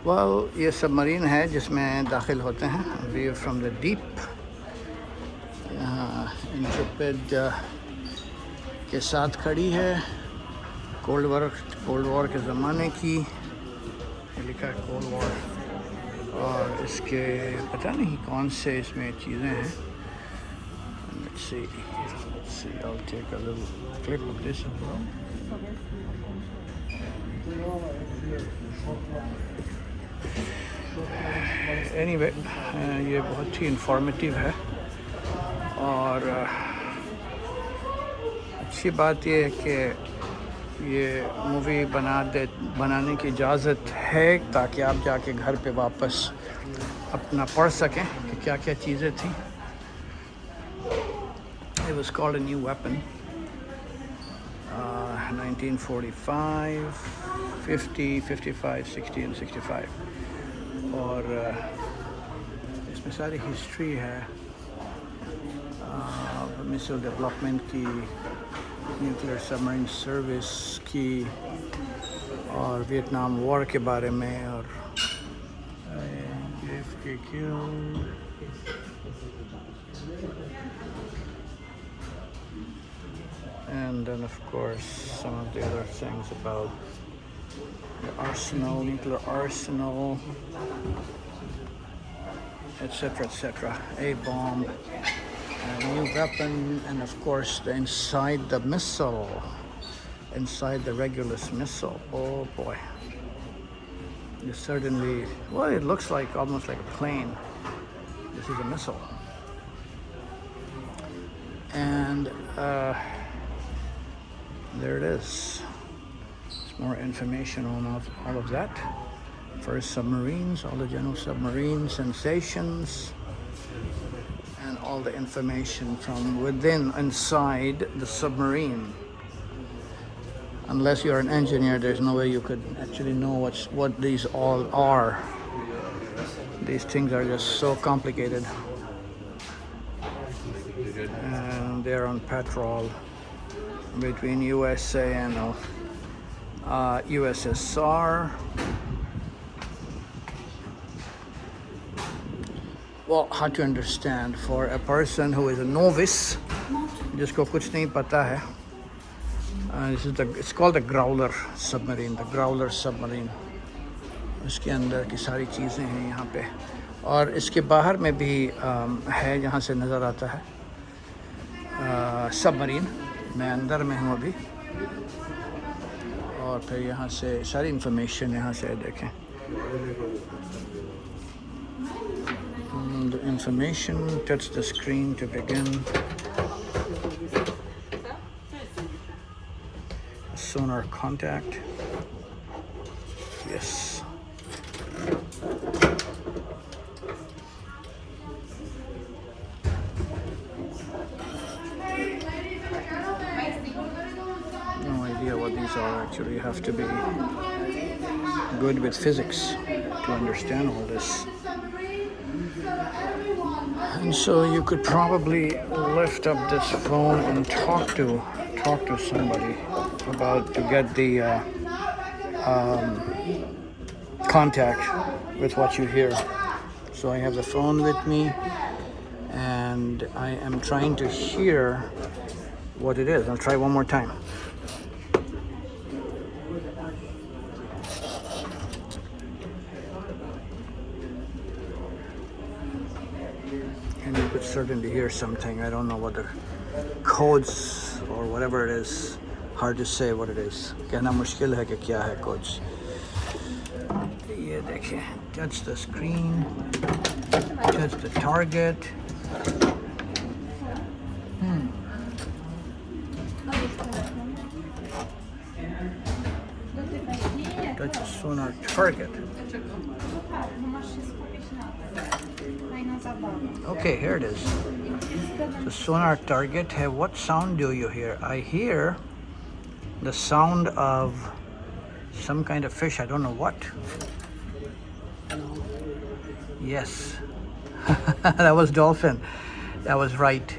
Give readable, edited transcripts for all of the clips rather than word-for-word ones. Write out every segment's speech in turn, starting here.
well, ये submarine है जिसमें दाखिल होते हैं व्यू फ्रॉम द डीप। यहाँ इंट्रेपिड के साथ खड़ी है, कोल्ड वॉर के ज़माने की, लिखा है कोल्ड वॉर। और इसके पता नहीं कौन से इसमें चीज़ें हैं। Let's see, I'll take a little clip of this as well. Anyway, ये बहुत ही इंफॉर्मेटिव है और अच्छी बात ये है कि ये मूवी बनाने की इजाज़त है ताकि आप जाके घर पे वापस अपना पढ़ सकें कि क्या क्या चीज़ें थी। It was called A New Weapon, 1945, 50, 55, 60 and 65। और इसमें सारी हिस्ट्री है मिसाइल डेवलपमेंट की, न्यूक्लियर सबमरीन सर्विस की और वियतनाम वॉर के बारे में। और JFK killed, and then of course some of the other things about the arsenal, nuclear arsenal, etc. A bomb, a new weapon, and of course the inside the missile, inside the Regulus missile. Oh boy, you certainly, well, it looks like almost like a plane. This is a missile, and there it is. It's more information on all of that. First submarines, all the general submarine sensations, and all the information from within, inside the submarine. Unless you're an engineer, there's no way you could actually know what these all are. These things are just so complicated. And they're on patrol between USA and USSR. Well, how to understand for a person who is a novice, जिसको कुछ नहीं पता है. It's called the Growler submarine, the Growler submarine. इसके अंदर की सारी चीज़ें हैं यहाँ पे, और इसके बाहर में भी है, जहाँ से नज़र आता है सबमरीन. मैं अंदर में हूँ अभी, और फिर यहाँ से सारी इंफॉर्मेशन यहाँ से देखें. The information, touch the screen to begin. Sonar contact. Yes. No idea what these are actually. You have to be good with physics to understand all this. And so you could probably lift up this phone and talk to somebody about to get the contact with what you hear. So I have the phone with me, and I am trying to hear what it is. I'll try one more time. And you could certainly hear something. I don't know what the codes or whatever it is. Hard to say what it is. कहना मुश्किल है कि क्या है codes. ये देखिए. Touch the screen. Touch the target. Touch the sonar target. Okay, here it is. The sonar target. Hey, what sound do you hear? I hear the sound of some kind of fish. I don't know what. Yes. That was dolphin. That was right.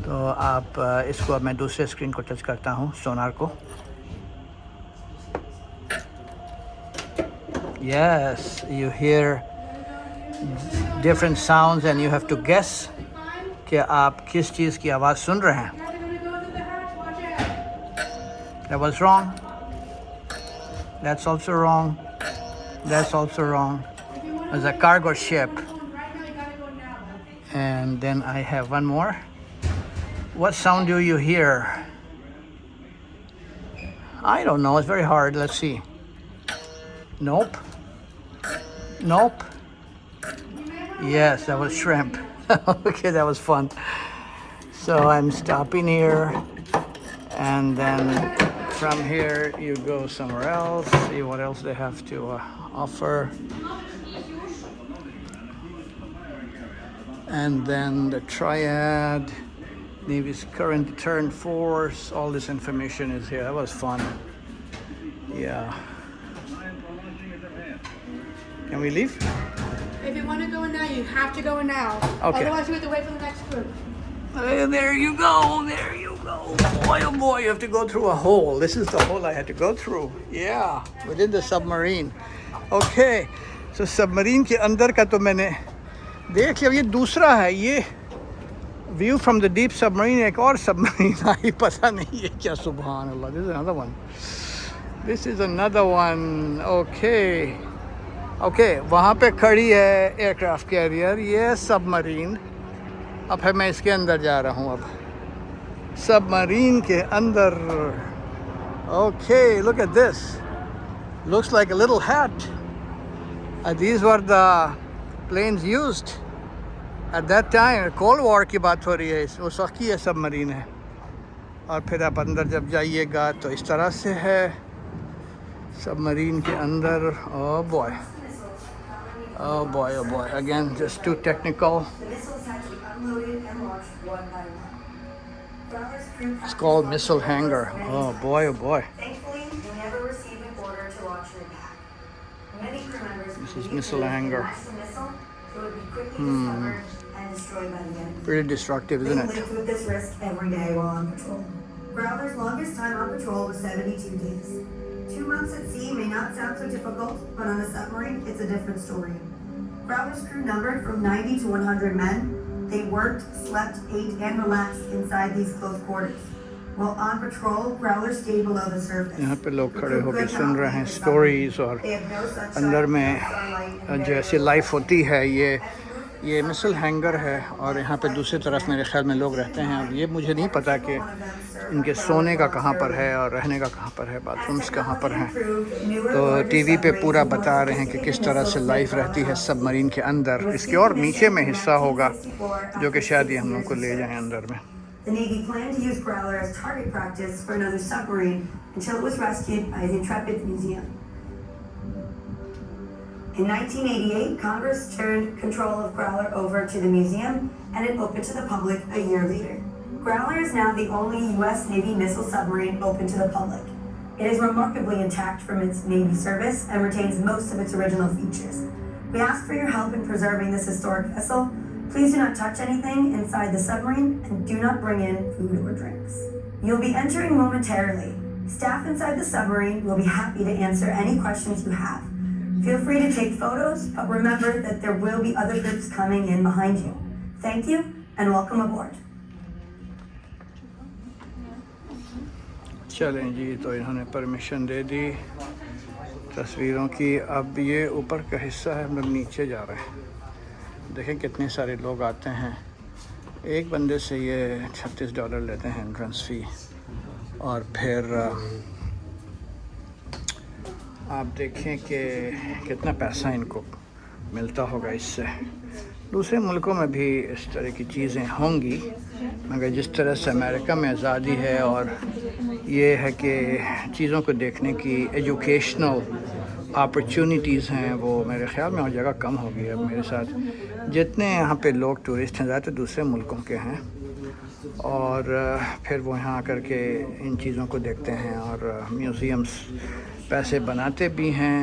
तो आप इसको अब मैं दूसरे screen को touch करता हूँ, सोनार को. Yes, you hear different sounds and you have to guess कि आप किस चीज़ की आवाज़ सुन रहे हैं. That was wrong. That's also wrong. That's also wrong. It's a cargo ship. And then I have one more. What sound do you hear? I don't know. It's very hard. Let's see. Nope. Nope. Yes, that was shrimp. Okay, that was fun. So I'm stopping here. And then from here, you go somewhere else. See what else they have to offer. And then the Triad, Navy's current deterrent force, all this information is here. That was fun. Yeah. Can we leave? If you want to go in now, you have to go in now. Okay. Otherwise, you have to wait for the next group. There you go. There you go. Boy, oh boy, you have to go through a hole. This is the hole I had to go through. Yeah, within the submarine. Okay. So submarine के अंदर का तो मैंने देख लिया. ये दूसरा है. ये view from the deep submarine. एक और submarine आई. पता नहीं ये क्या. Subhan Allah. This is another one. This is another one. Okay. Okay. वहाँ पे खड़ी है aircraft carrier. ये submarine. अब है मैं इसके अंदर जा रहा हूँ अब. Submarine के अंदर. Okay, look at this. Looks like a little hat. These were the planes used at that time. Cold War की बात हो रही है. उस वक्त की ये सबमरीन है. और फिर आप अंदर जब जाइएगा तो इस तरह से है सबमरीन के अंदर. Oh boy. Oh boy, oh boy. Again, just too technical. It's called missile hangar. Oh boy, oh boy. Thankfully, we never received an order to launch an attack. Many crew members This is missile hangar. missile, it would be quickly discovered and destroyed by the enemy. Pretty destructive, isn't They it? lived with this risk every day while on patrol. Growler's longest time on patrol was 72 days. 2 months at sea may not sound so difficult, but on a submarine, it's a different story. Growler's crew numbered from 90 to 100 men. They worked, slept, ate, and relaxed inside these close quarters. While on patrol, Growler stayed below the surface. यहाँ पे लोग खड़े होकर सुन रहे हैं stories और अंदर में जो ऐसी लाइफ होती है. ये मिसल हैंगर है और यहाँ पे दूसरी तरफ मेरे ख्याल में लोग रहते हैं. अब ये मुझे नहीं पता कि इनके सोने का कहाँ पर है और रहने का कहाँ पर है, बाथरूम्स कहाँ पर हैं. तो टीवी पे पूरा बता रहे हैं कि किस तरह से लाइफ रहती है सबमरीन के अंदर. इसके और नीचे में हिस्सा होगा जो कि शायद ये हम लोग को ले जाएं अंदर में. The Navy planned to use Growler as target practice for another submarine until it was rescued by the Intrepid Museum. In 1988, Congress turned control of Growler over to the museum, and it opened to the public a year later. Growler is now the only U.S. Navy missile submarine open to the public. It is remarkably intact from its Navy service and retains most of its original features. We ask for your help in preserving this historic vessel. Please do not touch anything inside the submarine and do not bring in food or drinks. You'll be entering momentarily. Staff inside the submarine will be happy to answer any questions you have. Feel free to take photos, but remember that there will be other groups coming in behind you. Thank you and welcome aboard. चलें जी, तो इन्होंने permission दे दी तस्वीरों की. अब ये ऊपर का हिस्सा है, हम लोग नीचे जा रहे हैं. देखें कितने सारे लोग आते हैं. एक बंदे से ये $36 लेते हैं एंट्रेंस फ़ी. और फिर आप देखें कि कितना पैसा इनको मिलता होगा इससे. दूसरे मुल्कों में भी इस तरह की चीज़ें होंगी, मगर जिस तरह से अमेरिका में आज़ादी है और ये है कि चीज़ों को देखने की एजुकेशनल अपॉर्चुनिटीज़ हैं, वो मेरे ख़्याल में और जगह कम होगी. अब मेरे साथ जितने यहाँ पे लोग टूरिस्ट हैं ज़्यादातर दूसरे मुल्कों के हैं और फिर वो यहाँ आकर के इन चीज़ों को देखते हैं और म्यूज़ियम्स पैसे बनाते भी हैं.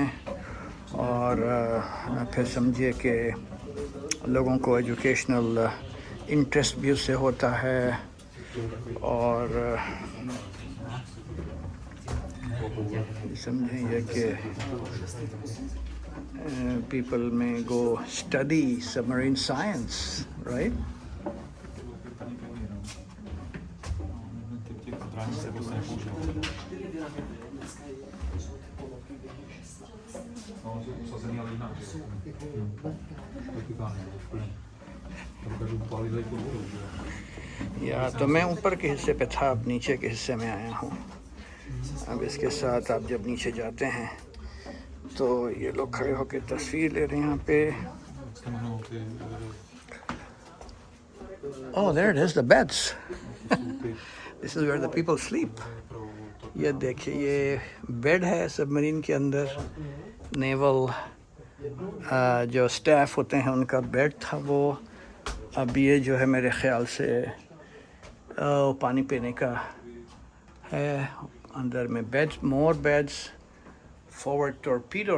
और फिर समझिए कि लोगों को एजुकेशनल इंटरेस्ट भी उससे होता है. और समझें ये कि people may go study submarine science, right? या तो मैं ऊपर के हिस्से पे था, अब नीचे के हिस्से में आया हूँ। अब इसके साथ आप जब नीचे जाते हैं तो ये लोग खड़े होकर तस्वीर ले रहे हैं यहाँ पे। Oh, there it is, the beds. This is where the people sleep. ये देखिए, ये बेड है सबमरीन के अंदर। नेवल जो स्टाफ होते हैं उनका बेड था वो। अब ये जो है मेरे ख्याल से पानी पीने का है। अंदर में बेड्स, मोर बेड्स, फॉरवर्ड टॉर्पीडो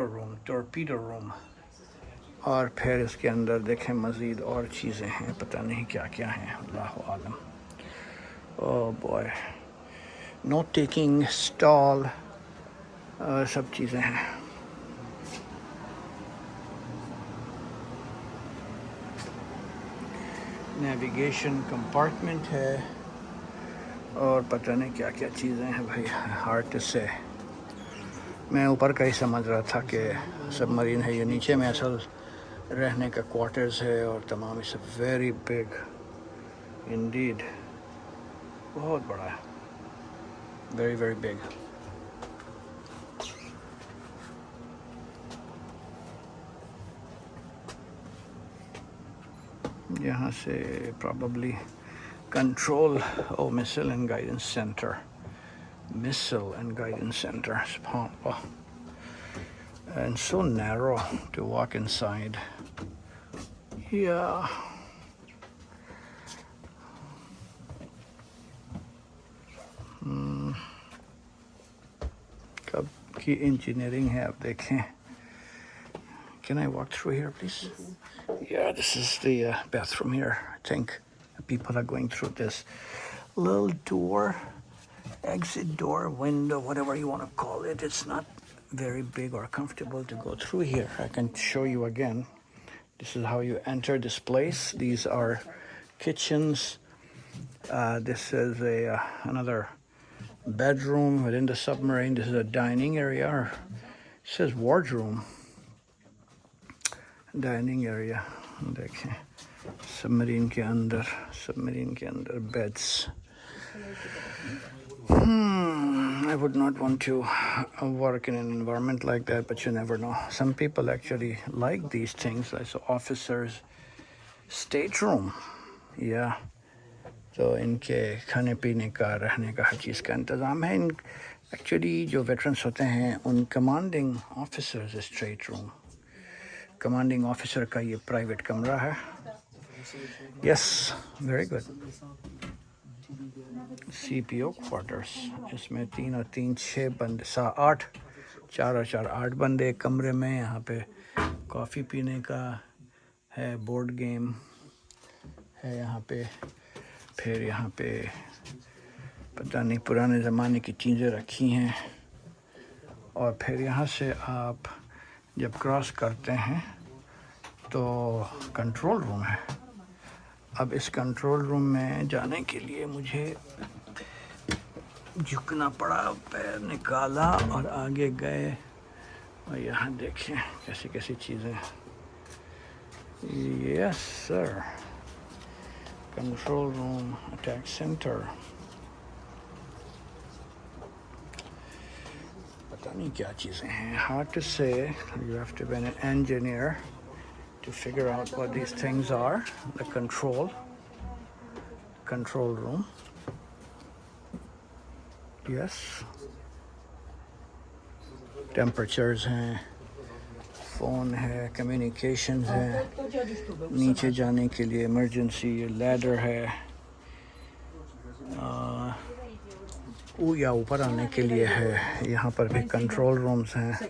रूम, और फिर इसके अंदर देखें मज़ीद और चीज़ें हैं, पता नहीं क्या क्या हैं, अल्लाह आलम। Oh boy, note taking stall, सब चीज़ें हैं। नेविगेशन कंपार्टमेंट है और पता नहीं क्या क्या चीज़ें हैं भाई, हार्ड टू से। मैं ऊपर का ही समझ रहा था कि सबमरीन है, ये नीचे में असल रहने का क्वार्टर्स है और तमाम। इस वेरी बिग इंडीड, बहुत बड़ा है, वेरी वेरी बिग। यहाँ से probably control, oh, missile and guidance center, subhanallah, and so narrow to walk inside. Yeah. कब की इंजीनियरिंग है आप देखें। Can I walk through here, please? Yeah, this is the bathroom here. I think people are going through this little door, exit door, window, whatever you want to call it. It's not very big or comfortable to go through here. I can show you again. This is how you enter this place. These are kitchens. This is another bedroom within the submarine. This is a dining area. Or it says wardroom. Dining area देखें, submarine के अंदर beds. I would not want to work in an environment like that, but you never know. Some people actually like these things, like so officers' stateroom. Yeah, तो इनके खाने पीने का, रहने का हर चीज़ का इंतज़ाम है। इन एक्चुअली जो वेटरन्स होते हैं उन commanding officers state room, commanding officer का ये प्राइवेट कमरा है। Yes, very good. CPO quarters, इसमें 3 और 3 6 बंदे, 8, 4 और 4 8 बंदे एक कमरे में। यहाँ पे कॉफ़ी पीने का है, बोर्ड गेम है यहाँ पे। फिर यहाँ पे पता नहीं पुराने ज़माने की चीज़ें रखी हैं। और फिर यहाँ से आप जब क्रॉस करते हैं तो कंट्रोल रूम है। अब इस कंट्रोल रूम में जाने के लिए मुझे झुकना पड़ा, पैर निकाला और आगे गए। और यहाँ देखें कैसी कैसी चीज़ें। Yes sir, control room, attack centre, पता नहीं क्या चीज़ें हैं। Hard to say. You have to be an engineer to figure out what these things are. The control room. Yes. Temperatures हैं, फ़ोन है, communications है, नीचे जाने के लिए emergency ladder है, या ऊपर आने के लिए है। यहाँ पर भी कंट्रोल रूम्स हैं।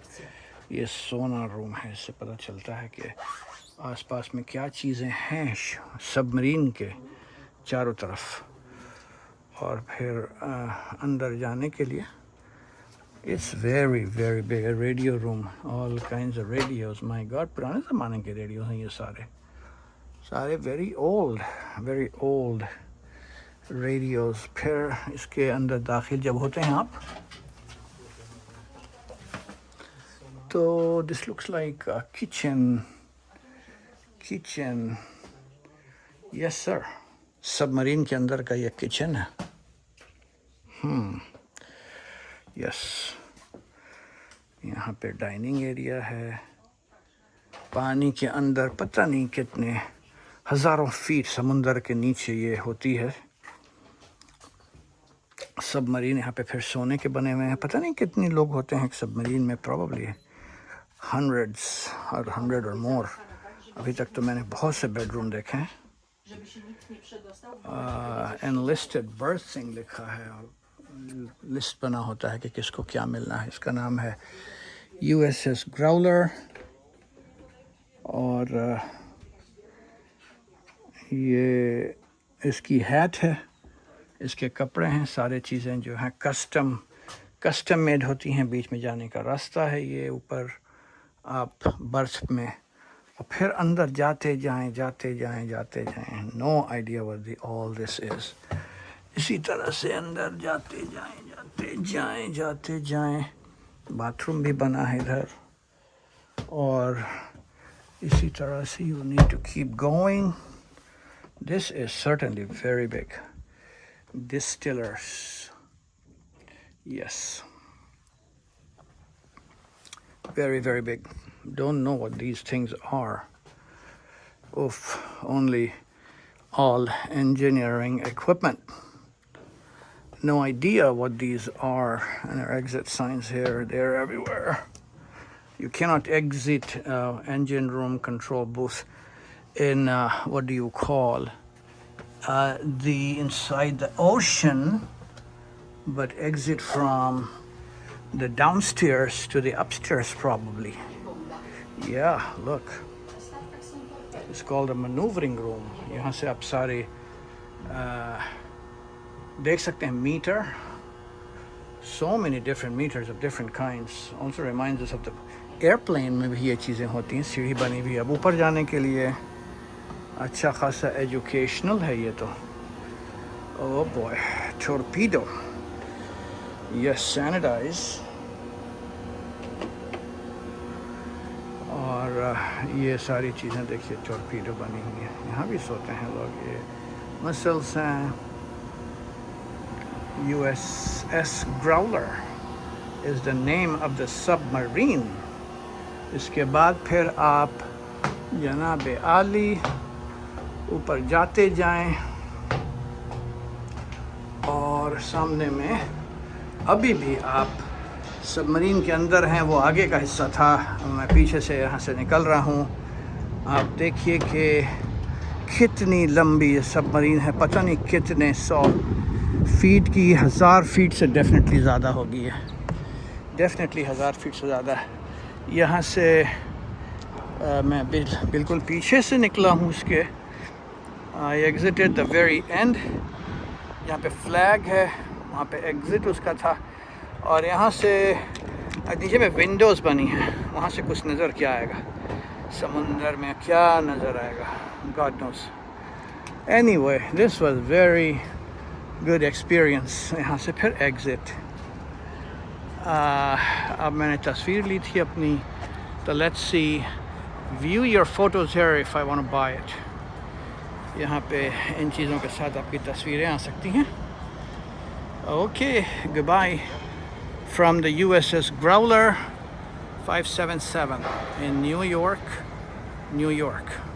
ये सोना रूम है, इससे पता चलता है कि आसपास में क्या चीज़ें हैं सबमरीन के चारों तरफ। और फिर अंदर जाने के लिए It's very very big. A radio room, all kinds of radios. My God, पुराने ज़माने के रेडियो हैं ये सारे very old radios. फिर इसके अंदर दाखिल जब होते हैं आप, तो this looks like a kitchen. Yes sir, submarine के अंदर का ये किचन है. यस, यहाँ पे डाइनिंग एरिया है. पानी के अंदर पता नहीं कितने हज़ारों फीट समुंदर के नीचे ये होती है सबमरीन. यहाँ पे फिर सोने के बने हुए हैं. पता नहीं कितने लोग होते हैं सबमरीन में, प्रॉब्ली hundreds और 100 और मोर. अभी तक तो मैंने बहुत से बेडरूम देखे हैं. एनलिस्टेड बर्थिंग लिखा है और लिस्ट बना होता है कि किसको क्या मिलना है. इसका नाम है USS ग्राउलर. और ये इसकी हैट है, इसके कपड़े हैं, सारे चीज़ें जो हैं कस्टम मेड होती हैं. बीच में जाने का रास्ता है ये ऊपर आप बर्थ में, और फिर अंदर जाते जाएं. No idea what all this is. इसी तरह से अंदर जाते जाएं. बाथरूम भी बना है इधर. और इसी तरह से you need to keep going. This is certainly very big. Distillers, yes, very big. Don't know what these things are. Oof, only all engineering equipment. No idea what these are. And there are exit signs here, they're everywhere. You cannot exit engine room control booth in what do you call the inside the ocean, but exit from the downstairs to the upstairs probably. Yeah, look, it's called a maneuvering room. यहाँ से आप सारे देख सकते हैं meter. So many different meters of different kinds. Also reminds us of the airplane में भी ये चीज़ें होती हैं. सीढ़ी बनी हुई है अब ऊपर जाने के लिए. अच्छा खासा एजुकेशनल है ये तो. Oh boy, torpedo. Yes, sanitize. और ये सारी चीज़ें देखिए टॉर्पीडो बनी हुई है. यहाँ भी सोते हैं लोग. ये मसल्स हैं. USS Growler is the name of the submarine. इसके बाद फिर आप जनाब आली ऊपर जाते जाएं. और सामने में अभी भी आप सबमरीन के अंदर हैं. वो आगे का हिस्सा था, मैं पीछे से यहाँ से निकल रहा हूँ. आप देखिए कि कितनी लंबी ये सबमरीन है. पता नहीं कितने 100 फीट की, 1000 फीट से डेफिनेटली ज़्यादा होगी. है डेफिनेटली 1000 फीट से ज़्यादा. यहाँ से मैं बिल्कुल पीछे से निकला हूँ इसके. I exited the very end. यहाँ पे फ्लैग है, वहाँ पे एग्ज़िट उसका था. और यहाँ से नीचे में विंडोज़ बनी हैं. वहाँ से कुछ नज़र क्या आएगा समुंदर में, क्या नज़र आएगा, God knows. Anyway, this was very good experience. यहाँ से फिर एग्ज़िट. अब मैंने तस्वीर ली थी अपनी. तो let's see, view your photos here if I want to buy it. यहाँ पे इन चीज़ों के साथ आपकी तस्वीरें आ सकती हैं. Okay, goodbye from the USS Growler 577 in New York, New York.